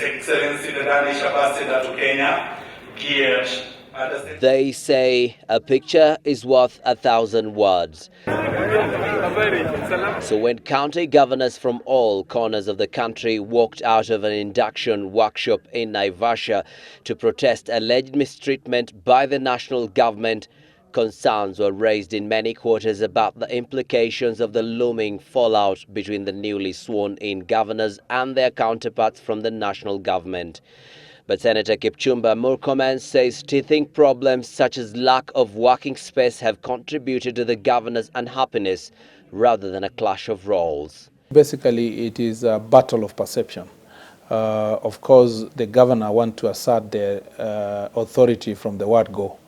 Excellency the Danish Ambassador to Kenya, geared at the... They say a picture is worth 1,000 words. So when county governors from all corners of the country walked out of an induction workshop in Naivasha to protest alleged mistreatment by the national government, concerns were raised in many quarters about the implications of the looming fallout between the newly sworn-in governors and their counterparts from the national government. But Senator Kipchumba Murkomen says teething problems such as lack of working space have contributed to the governor's unhappiness rather than a clash of roles. Basically, it is a battle of perception. Of course, the governor wants to assert the authority from the word go,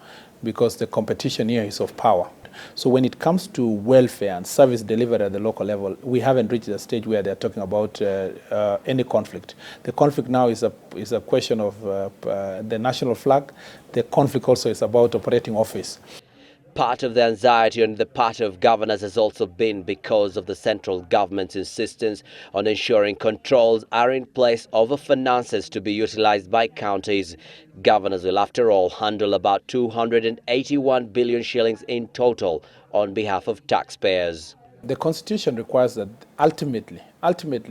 because the competition here is of power. So when it comes to welfare and service delivery at the local level, we haven't reached a stage where they're talking about any conflict. The conflict now is a question of the national flag. The conflict also is about operating office. Part of the anxiety on the part of governors has also been because of the central government's insistence on ensuring controls are in place over finances to be utilized by counties. Governors will, after all, handle about 281 billion shillings in total on behalf of taxpayers. The Constitution requires that ultimately,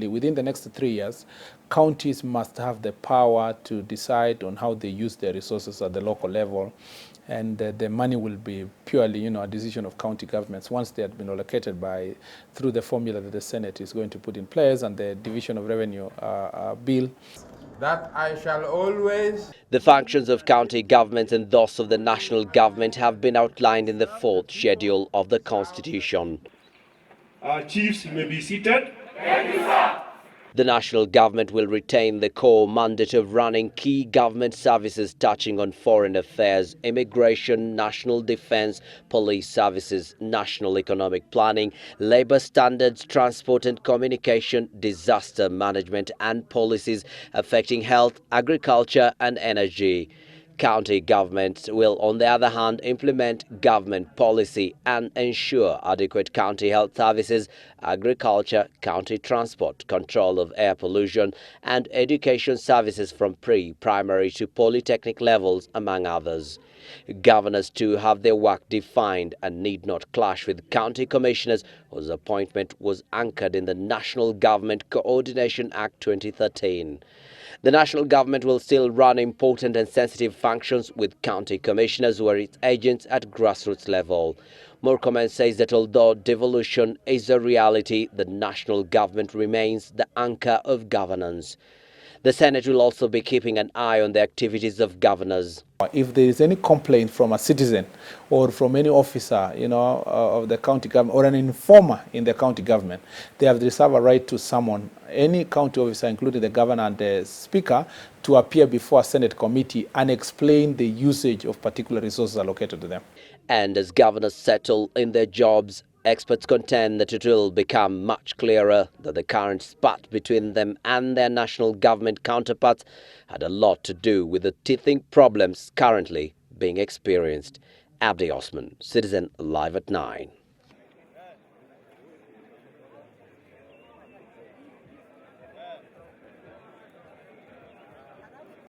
within the next 3 years, counties must have the power to decide on how they use their resources at the local level, and the money will be purely, a decision of county governments once they have been allocated through the formula that the Senate is going to put in place and the Division of Revenue bill. That I shall always... The functions of county governments and those of the national government have been outlined in the 4th schedule of the Constitution. Chiefs, you may be seated. Thank you, sir. The national government will retain the core mandate of running key government services touching on foreign affairs, immigration, national defense, police services, national economic planning, labor standards, transport and communication, disaster management and policies affecting health, agriculture and energy. County governments will, on the other hand, implement government policy and ensure adequate county health services, agriculture, county transport, control of air pollution, and education services from pre-primary to polytechnic levels, among others. Governors too have their work defined and need not clash with county commissioners, whose appointment was anchored in the National Government Coordination Act 2013. The national government will still run important and sensitive functions, with county commissioners who are its agents at grassroots level. Murkomen says that although devolution is a reality, the national government remains the anchor of governance. The Senate will also be keeping an eye on the activities of governors. If there is any complaint from a citizen or from any officer, of the county government, or an informer in the county government, they have the reserve a right to summon any county officer, including the governor and the speaker, to appear before a Senate committee and explain the usage of particular resources allocated to them. And as governors settle in their jobs, experts contend that it will become much clearer that the current spat between them and their national government counterparts had a lot to do with the teething problems currently being experienced. Abdi Osman, Citizen Live at 9.